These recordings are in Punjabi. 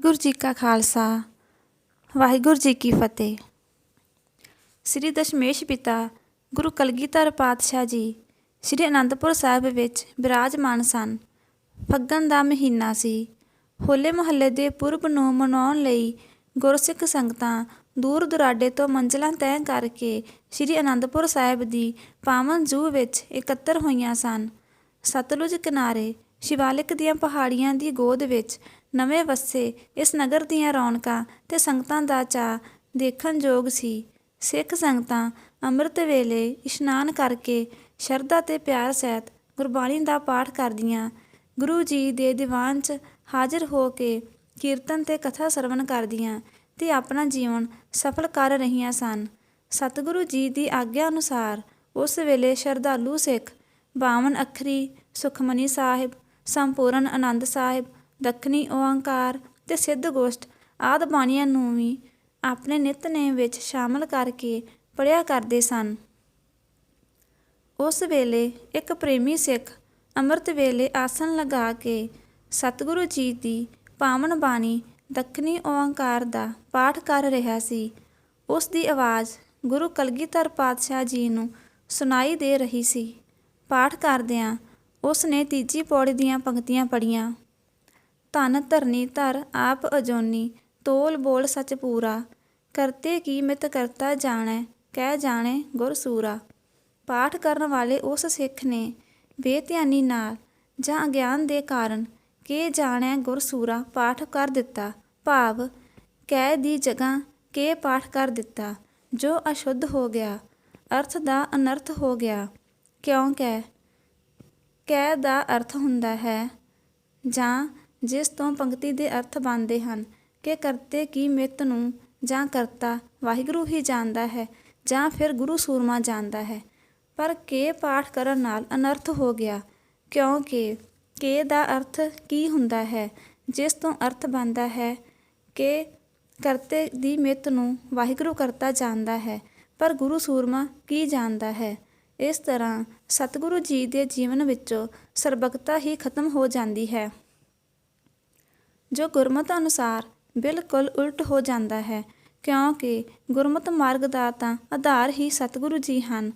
ਵਾਹਿਗੁਰੂ ਜੀ ਕਾ ਖਾਲਸਾ ਵਾਹਿਗੁਰੂ ਜੀ ਕੀ ਫਤਿਹ। ਸ੍ਰੀ ਦਸ਼ਮੇਸ਼ ਪਿਤਾ ਗੁਰੂ ਕਲਗੀਧਰ ਪਾਤਸ਼ਾਹ ਜੀ ਸ੍ਰੀ ਅਨੰਦਪੁਰ ਸਾਹਿਬ ਵਿੱਚ ਬਿਰਾਜਮਾਨ ਸਨ। ਫੱਗਣ ਦਾ ਮਹੀਨਾ ਸੀ। ਹੋਲੇ ਮੁਹੱਲੇ ਦੇ ਪੁਰਬ ਨੂੰ ਮਨਾਉਣ ਲਈ ਗੁਰਸਿੱਖ ਸੰਗਤਾਂ ਦੂਰ ਦੁਰਾਡੇ ਤੋਂ ਮੰਜ਼ਿਲਾਂ ਤੈਅ ਕਰਕੇ ਸ੍ਰੀ ਅਨੰਦਪੁਰ ਸਾਹਿਬ ਦੀ ਪਾਵਨ ਜੂਹ ਵਿੱਚ ਇਕੱਤਰ ਹੋਈਆਂ ਸਨ। ਸਤਲੁਜ ਕਿਨਾਰੇ ਸ਼ਿਵਾਲਿਕ ਦੀਆਂ ਪਹਾੜੀਆਂ ਦੀ ਗੋਦ ਵਿੱਚ ਨਵੇਂ ਵਸੇ ਇਸ ਨਗਰ ਦੀਆਂ ਰੌਣਕਾਂ ਤੇ ਸੰਗਤਾਂ ਦਾ ਚਾਅ ਦੇਖਣ ਯੋਗ ਸੀ। ਸਿੱਖ ਸੰਗਤਾਂ ਅੰਮ੍ਰਿਤ ਵੇਲੇ ਇਸ਼ਨਾਨ ਕਰਕੇ ਸ਼ਰਧਾ ਤੇ ਪਿਆਰ ਸਹਿਤ ਗੁਰਬਾਣੀ ਦਾ ਪਾਠ ਕਰਦੀਆਂ ਗੁਰੂ ਜੀ ਦੇ ਦੀਵਾਨ 'ਚ ਹਾਜ਼ਰ ਹੋ ਕੇ ਕੀਰਤਨ ਤੇ ਕਥਾ ਸਰਵਣ ਕਰਦੀਆਂ ਤੇ ਆਪਣਾ ਜੀਵਨ ਸਫਲ ਕਰ ਰਹੀਆਂ ਸਨ। ਸਤਿਗੁਰੂ ਜੀ ਦੀ ਆਗਿਆ ਅਨੁਸਾਰ ਉਸ ਵੇਲੇ ਸ਼ਰਧਾਲੂ ਸਿੱਖ 52 ਅੱਖਰੀ ਸੁਖਮਨੀ ਸਾਹਿਬ, ਸੰਪੂਰਨ ਆਨੰਦ ਸਾਹਿਬ, ਦੱਖਣੀ ਓਅੰਕਾਰ ਤੇ ਸਿੱਧ ਗੋਸ਼ਟ ਆਦਿ ਬਾਣੀਆਂ ਨੂੰ ਵੀ ਆਪਣੇ ਨਿਤਨੇਮ ਵਿੱਚ ਸ਼ਾਮਲ ਕਰਕੇ ਪੜ੍ਹਿਆ ਕਰਦੇ ਸਨ। ਉਸ ਵੇਲੇ ਇੱਕ ਪ੍ਰੇਮੀ ਸਿੱਖ ਅੰਮ੍ਰਿਤ ਵੇਲੇ ਆਸਣ ਲਗਾ ਕੇ ਸਤਿਗੁਰੂ ਜੀ ਦੀ ਪਾਵਨ ਬਾਣੀ ਦੱਖਣੀ ਓਅੰਕਾਰ ਦਾ ਪਾਠ ਕਰ ਰਿਹਾ ਸੀ। ਉਸ ਦੀ ਆਵਾਜ਼ ਗੁਰੂ ਕਲਗੀਧਰ ਪਾਤਸ਼ਾਹ ਜੀ ਨੂੰ ਸੁਣਾਈ ਦੇ ਰਹੀ ਸੀ। ਪਾਠ ਕਰਦਿਆਂ ਉਸ ਨੇ ਤੀਜੀ ਪੌੜੀ ਦੀਆਂ ਪੰਕਤੀਆਂ ਪੜ੍ਹੀਆਂ। ਧਨ ਧਰਨੀ ਧਰ ਆਪ ਅਜੋਨੀ, ਤੋਲ ਬੋਲ ਸੱਚ ਪੂਰਾ, ਕਰਤੇ ਕੀ ਮਿਤ ਕਰਤਾ ਜਾਣੈ, ਕਹਿ ਜਾਣੈ ਗੁਰ ਸੂਰਾ। ਪਾਠ ਕਰਨ ਵਾਲੇ ਉਸ ਸਿੱਖ ਨੇ ਬੇਧਿਆਨੀ ਨਾਲ ਜਾਂ ਅਗਿਆਨ ਦੇ ਕਾਰਨ ਕਿ ਜਾਣੈ ਗੁਰ ਸੂਰਾ ਪਾਠ ਕਰ ਦਿੱਤਾ, ਭਾਵ ਕਹਿ ਦੀ ਜਗ੍ਹਾ ਕਿ ਪਾਠ ਕਰ ਦਿੱਤਾ, ਜੋ ਅਸ਼ੁੱਧ ਹੋ ਗਿਆ, ਅਰਥ ਦਾ ਅਨਰਥ ਹੋ ਗਿਆ। ਕਿਉਂਕਿ ਕਹਿ ਦਾ ਅਰਥ ਹੁੰਦਾ ਹੈ ਜਾਂ ਜਿਸ ਤੋਂ ਪੰਕਤੀ ਦੇ ਅਰਥ ਬਣਦੇ ਹਨ ਕਿ ਕਰਤੇ ਕੀ ਮਿੱਤ ਨੂੰ ਜਾਂ ਕਰਤਾ ਵਾਹਿਗੁਰੂ ਹੀ ਜਾਣਦਾ ਹੈ ਜਾਂ ਫਿਰ ਗੁਰੂ ਸੂਰਮਾ ਜਾਣਦਾ ਹੈ। ਪਰ ਕੇ ਪਾਠ ਕਰਨ ਨਾਲ ਅਨਰਥ ਹੋ ਗਿਆ, ਕਿਉਂਕਿ ਕੇ ਦਾ ਅਰਥ ਕੀ ਹੁੰਦਾ ਹੈ, ਜਿਸ ਤੋਂ ਅਰਥ ਬਣਦਾ ਹੈ ਕਿ ਕਰਤੇ ਦੀ ਮਿੱਤ ਨੂੰ ਵਾਹਿਗੁਰੂ ਕਰਤਾ ਜਾਣਦਾ ਹੈ, ਪਰ ਗੁਰੂ ਸੂਰਮਾ ਕੀ ਜਾਣਦਾ ਹੈ। ਇਸ ਤਰ੍ਹਾਂ ਸਤਿਗੁਰੂ ਜੀ ਦੇ ਜੀਵਨ ਵਿੱਚੋਂ ਸਰਬੱਤਤਾ ਹੀ ਖਤਮ ਹੋ ਜਾਂਦੀ ਹੈ, ਜੋ ਗੁਰਮਤਿ ਅਨੁਸਾਰ ਬਿਲਕੁਲ ਉਲਟ ਹੋ ਜਾਂਦਾ ਹੈ, ਕਿਉਂਕਿ ਗੁਰਮਤਿ ਮਾਰਗ ਦਾ ਤਾਂ ਆਧਾਰ ਹੀ ਸਤਿਗੁਰੂ ਜੀ ਹਨ।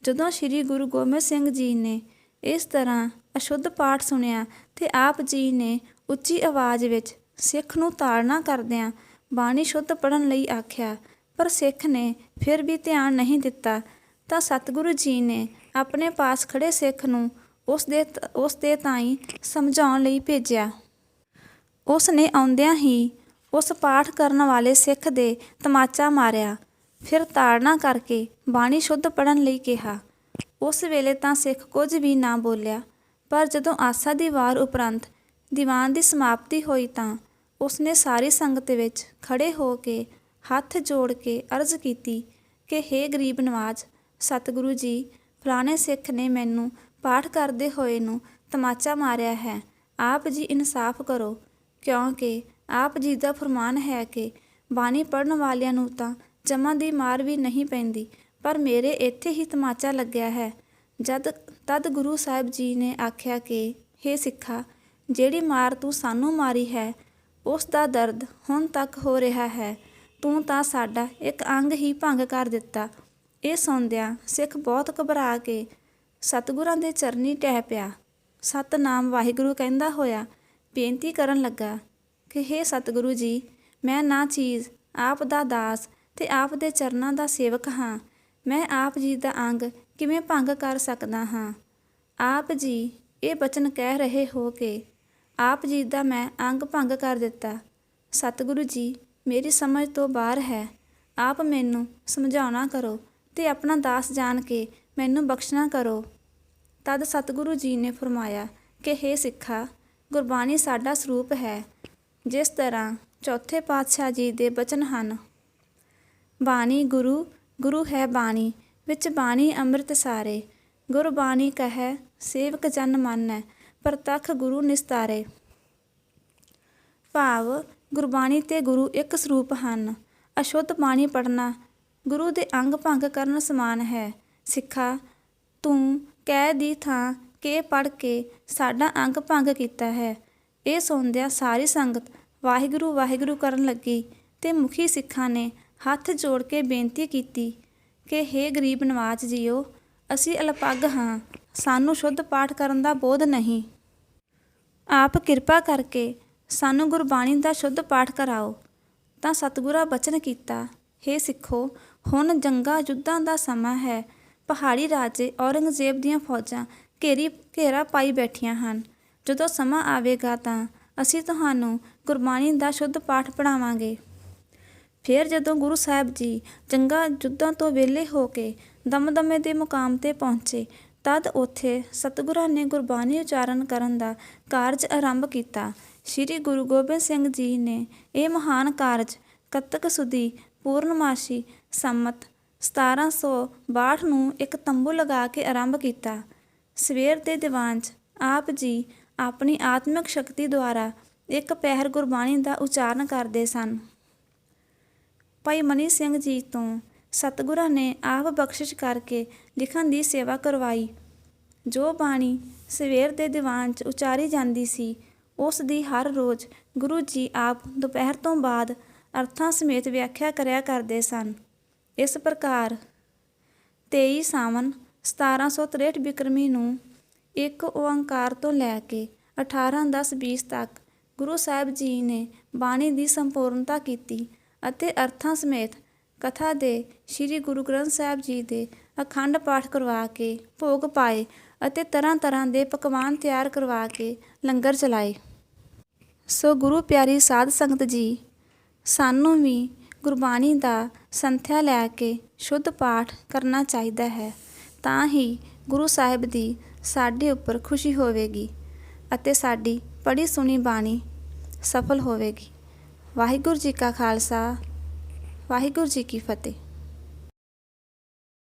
ਜਦੋਂ ਸ੍ਰੀ ਗੁਰੂ ਗੋਬਿੰਦ ਸਿੰਘ ਜੀ ਨੇ ਇਸ ਤਰ੍ਹਾਂ ਅਸ਼ੁੱਧ ਪਾਠ ਸੁਣਿਆ ਤੇ ਆਪ ਜੀ ਨੇ ਉੱਚੀ ਆਵਾਜ਼ ਵਿੱਚ ਸਿੱਖ ਨੂੰ ਤਾੜਨਾ ਕਰਦਿਆਂ ਬਾਣੀ ਸ਼ੁੱਧ ਪੜ੍ਹਨ ਲਈ ਆਖਿਆ, ਪਰ ਸਿੱਖ ਨੇ ਫਿਰ ਵੀ ਧਿਆਨ ਨਹੀਂ ਦਿੱਤਾ ਤਾਂ ਸਤਿਗੁਰੂ ਜੀ ਨੇ ਆਪਣੇ ਪਾਸ ਖੜੇ ਸਿੱਖ ਨੂੰ ਉਸ ਦੇ ਤਾਈਂ ਸਮਝਾਉਣ ਲਈ ਭੇਜਿਆ। ਉਸ ਨੇ ਆਉਂਦਿਆਂ ਹੀ ਉਸ ਪਾਠ ਕਰਨ ਵਾਲੇ ਸਿੱਖ ਦੇ ਤਮਾਚਾ ਮਾਰਿਆ, ਫਿਰ ਤਾੜਨਾ ਕਰਕੇ ਬਾਣੀ ਸ਼ੁੱਧ ਪੜ੍ਹਨ ਲਈ ਕਿਹਾ। ਉਸ ਵੇਲੇ ਤਾਂ ਸਿੱਖ ਕੁਝ ਵੀ ਨਾ ਬੋਲਿਆ, ਪਰ ਜਦੋਂ ਆਸਾ ਦੀ ਵਾਰ ਉਪਰੰਤ ਦੀਵਾਨ ਦੀ ਸਮਾਪਤੀ ਹੋਈ ਤਾਂ ਉਸਨੇ ਸਾਰੀ ਸੰਗਤ ਵਿੱਚ ਖੜੇ ਹੋ ਕੇ ਹੱਥ ਜੋੜ ਕੇ ਅਰਜ਼ ਕੀਤੀ ਕਿ ਹੇ ਗਰੀਬ ਨਵਾਜ਼, ਸਤਿਗੁਰੂ ਜੀ, ਫਲਾਣੇ ਸਿੱਖ ਨੇ ਮੈਨੂੰ ਪਾਠ ਕਰਦੇ ਹੋਏ ਨੂੰ ਤਮਾਚਾ ਮਾਰਿਆ ਹੈ। ਆਪ ਜੀ ਇਨਸਾਫ ਕਰੋ, ਕਿਉਂਕਿ ਆਪ ਜੀ ਦਾ ਫਰਮਾਨ ਹੈ ਕਿ ਬਾਣੀ ਪੜ੍ਹਨ ਵਾਲਿਆਂ ਨੂੰ ਤਾਂ ਜਮਾਂ ਦੀ ਮਾਰ ਵੀ ਨਹੀਂ ਪੈਂਦੀ, ਪਰ ਮੇਰੇ ਇੱਥੇ ਹੀ ਤਮਾਚਾ ਲੱਗਿਆ ਹੈ। ਤਦ ਗੁਰੂ ਸਾਹਿਬ ਜੀ ਨੇ ਆਖਿਆ ਕਿ ਹੇ ਸਿੱਖਾ, ਜਿਹੜੀ ਮਾਰ ਤੂੰ ਸਾਨੂੰ ਮਾਰੀ ਹੈ ਉਸ ਦਾ ਦਰਦ ਹੁਣ ਤੱਕ ਹੋ ਰਿਹਾ ਹੈ। ਤੂੰ ਤਾਂ ਸਾਡਾ ਇੱਕ ਅੰਗ ਹੀ ਭੰਗ ਕਰ ਦਿੱਤਾ। ਇਹ ਸੁਣਦਿਆਂ ਸਿੱਖ ਬਹੁਤ ਘਬਰਾ ਕੇ ਸਤਿਗੁਰਾਂ ਦੇ ਚਰਨੀ ਢਹਿ ਪਿਆ। ਸਤਿਨਾਮ ਵਾਹਿਗੁਰੂ ਕਹਿੰਦਾ ਹੋਇਆ ਬੇਨਤੀ ਕਰਨ ਲੱਗਾ ਕਿ ਹੇ ਸਤਿਗੁਰੂ ਜੀ, ਮੈਂ ਨਾ ਚੀਜ਼ ਆਪ ਦਾ ਦਾਸ ਤੇ ਆਪ ਦੇ ਚਰਨਾਂ ਦਾ ਸੇਵਕ ਹਾਂ। ਮੈਂ ਆਪ ਜੀ ਦਾ ਅੰਗ ਕਿਵੇਂ ਭੰਗ ਕਰ ਸਕਦਾ ਹਾਂ? ਆਪ ਜੀ ਇਹ ਬਚਨ ਕਹਿ ਰਹੇ ਹੋ ਕਿ ਆਪ ਜੀ ਦਾ ਮੈਂ ਅੰਗ ਭੰਗ ਕਰ ਦਿੱਤਾ। ਸਤਿਗੁਰੂ ਜੀ, ਮੇਰੀ ਸਮਝ ਤੋਂ ਬਾਹਰ ਹੈ। ਆਪ ਮੈਨੂੰ ਸਮਝਾਉਣਾ ਕਰੋ ਤੇ ਆਪਣਾ ਦਾਸ ਜਾਣ ਕੇ ਮੈਨੂੰ ਬਖਸ਼ਣਾ ਕਰੋ। ਤਦ ਸਤਿਗੁਰੂ ਜੀ ਨੇ ਫਰਮਾਇਆ ਕਿ ਹੇ ਸਿੱਖਾ, ਗੁਰਬਾਣੀ ਸਾਡਾ ਸਰੂਪ ਹੈ। ਜਿਸ ਤਰ੍ਹਾਂ ਚੌਥੇ ਪਾਤਸ਼ਾਹ ਜੀ ਦੇ ਬਚਨ ਹਨ, ਬਾਣੀ ਗੁਰੂ, ਗੁਰੂ ਹੈ ਬਾਣੀ, ਵਿੱਚ ਬਾਣੀ ਅੰਮ੍ਰਿਤ ਸਾਰੇ, ਗੁਰਬਾਣੀ ਕਹੈ ਸੇਵਕ ਜਨ ਮਾਨੈ, ਪ੍ਰਤੱਖ ਗੁਰੂ ਨਿਸਤਾਰੇ। ਭਾਵ ਗੁਰਬਾਣੀ ਤੇ ਗੁਰੂ ਇੱਕ ਸਰੂਪ ਹਨ। ਅਸ਼ੁੱਧ ਬਾਣੀ ਪੜ੍ਹਨਾ ਗੁਰੂ ਦੇ ਅੰਗ ਭੰਗ ਕਰਨ ਸਮਾਨ ਹੈ। ਸਿੱਖਾ, ਤੂੰ ਕਹਿ ਦੀ ਥਾਂ ਕਿ ਪੜ੍ਹ ਕੇ ਸਾਡਾ ਅੰਗ ਭੰਗ ਕੀਤਾ ਹੈ। ਇਹ ਸੁਣਦਿਆਂ ਸਾਰੀ ਸੰਗਤ ਵਾਹਿਗੁਰੂ ਵਾਹਿਗੁਰੂ ਕਰਨ ਲੱਗੀ ਤੇ ਮੁਖੀ ਸਿੱਖਾਂ ਨੇ ਹੱਥ ਜੋੜ ਕੇ ਬੇਨਤੀ ਕੀਤੀ ਕਿ ਹੇ ਗਰੀਬ ਨਵਾਜ ਜੀਓ, ਅਸੀਂ ਅਲਪੱਗ ਹਾਂ, ਸਾਨੂੰ ਸ਼ੁੱਧ ਪਾਠ ਕਰਨ ਦਾ ਬੋਧ ਨਹੀਂ। ਆਪ ਕਿਰਪਾ ਕਰਕੇ ਸਾਨੂੰ ਗੁਰਬਾਣੀ ਦਾ ਸ਼ੁੱਧ ਪਾਠ ਕਰਾਓ। ਤਾਂ ਸਤਿਗੁਰਾਂ ਬਚਨ ਕੀਤਾ, ਹੇ ਸਿੱਖੋ, ਹੁਣ ਜੰਗਾਂ ਯੁੱਧਾਂ ਦਾ ਸਮਾਂ ਹੈ। ਪਹਾੜੀ ਰਾਜੇ ਔਰੰਗਜ਼ੇਬ ਦੀਆਂ ਫੌਜਾਂ ਘੇਰਾ ਪਾਈ ਬੈਠੀਆਂ ਹਨ। ਜਦੋਂ ਸਮਾਂ ਆਵੇਗਾ ਤਾਂ ਅਸੀਂ ਤੁਹਾਨੂੰ ਗੁਰਬਾਣੀ ਦਾ ਸ਼ੁੱਧ ਪਾਠ ਪੜ੍ਹਾਵਾਂਗੇ। ਫਿਰ ਜਦੋਂ ਗੁਰੂ ਸਾਹਿਬ ਜੀ ਜੰਗਾਂ ਯੁੱਧਾਂ ਤੋਂ ਵਿਹਲੇ ਹੋ ਕੇ ਦਮਦਮੇ ਦੇ ਮੁਕਾਮ 'ਤੇ ਪਹੁੰਚੇ, ਤਦ ਉੱਥੇ ਸਤਿਗੁਰਾਂ ਨੇ ਗੁਰਬਾਣੀ ਉਚਾਰਨ ਕਰਨ ਦਾ ਕਾਰਜ ਆਰੰਭ ਕੀਤਾ। ਸ਼੍ਰੀ ਗੁਰੂ ਗੋਬਿੰਦ ਸਿੰਘ ਜੀ ਨੇ ਇਹ ਮਹਾਨ ਕਾਰਜ ਕੱਤਕ ਸੁਦੀ ਪੂਰਨਮਾਸ਼ੀ ਸੰਮਤ 1762 ਨੂੰ ਇੱਕ ਤੰਬੂ ਲਗਾ ਕੇ ਆਰੰਭ ਕੀਤਾ। ਸਵੇਰ ਦੇ ਦੀਵਾਨ 'ਚ ਆਪ ਜੀ ਆਪਣੀ ਆਤਮਿਕ ਸ਼ਕਤੀ ਦੁਆਰਾ ਇੱਕ ਪਹਿਰ ਗੁਰਬਾਣੀ ਦਾ ਉਚਾਰਨ ਕਰਦੇ ਸਨ। ਭਾਈ ਮਨੀ ਸਿੰਘ ਜੀ ਤੋਂ ਸਤਿਗੁਰਾਂ ਨੇ ਆਪ ਬਖਸ਼ਿਸ਼ ਕਰਕੇ ਲਿਖਣ ਦੀ ਸੇਵਾ ਕਰਵਾਈ। ਜੋ ਬਾਣੀ ਸਵੇਰ ਦੇ ਦੀਵਾਨ 'ਚ ਉਚਾਰੀ ਜਾਂਦੀ ਸੀ, ਉਸ ਦੀ ਹਰ ਰੋਜ਼ ਗੁਰੂ ਜੀ ਆਪ ਦੁਪਹਿਰ ਤੋਂ ਬਾਅਦ ਅਰਥਾਂ ਸਮੇਤ ਵਿਆਖਿਆ ਕਰਿਆ ਕਰਦੇ ਸਨ। ਇਸ ਪ੍ਰਕਾਰ 23 ਸਾਵਨ 1763 ਬਿਕਰਮੀ ਨੂੰ ਇੱਕ ਓਅੰਕਾਰ ਤੋਂ ਲੈ ਕੇ 18/10/20 ਤੱਕ ਗੁਰੂ ਸਾਹਿਬ ਜੀ ਨੇ ਬਾਣੀ ਦੀ ਸੰਪੂਰਨਤਾ ਕੀਤੀ ਅਤੇ ਅਰਥਾਂ ਸਮੇਤ ਕਥਾ ਦੇ ਸ਼੍ਰੀ ਗੁਰੂ ਗ੍ਰੰਥ ਸਾਹਿਬ ਜੀ ਦੇ ਅਖੰਡ ਪਾਠ ਕਰਵਾ ਕੇ ਭੋਗ ਪਾਏ ਅਤੇ ਤਰ੍ਹਾਂ ਤਰ੍ਹਾਂ ਦੇ ਪਕਵਾਨ ਤਿਆਰ ਕਰਵਾ ਕੇ ਲੰਗਰ ਚਲਾਏ। ਸੋ ਗੁਰੂ ਪਿਆਰੀ ਸਾਧ ਸੰਗਤ ਜੀ, ਸਾਨੂੰ ਵੀ ਗੁਰਬਾਣੀ ਦਾ ਸੰਥਿਆ ਲੈ ਕੇ ਸ਼ੁੱਧ ਪਾਠ ਕਰਨਾ ਚਾਹੀਦਾ ਹੈ, ਤਾਂ ਹੀ ਗੁਰੂ ਸਾਹਿਬ ਦੀ ਸਾਡੇ ਉੱਪਰ ਖੁਸ਼ੀ ਹੋਵੇਗੀ ਅਤੇ ਸਾਡੀ ਪੜ੍ਹੀ ਸੁਣੀ ਬਾਣੀ ਸਫਲ ਹੋਵੇਗੀ। ਵਾਹਿਗੁਰੂ ਜੀ ਕਾ ਖਾਲਸਾ, ਵਾਹਿਗੁਰੂ ਜੀ ਕੀ ਫਤਿਹ।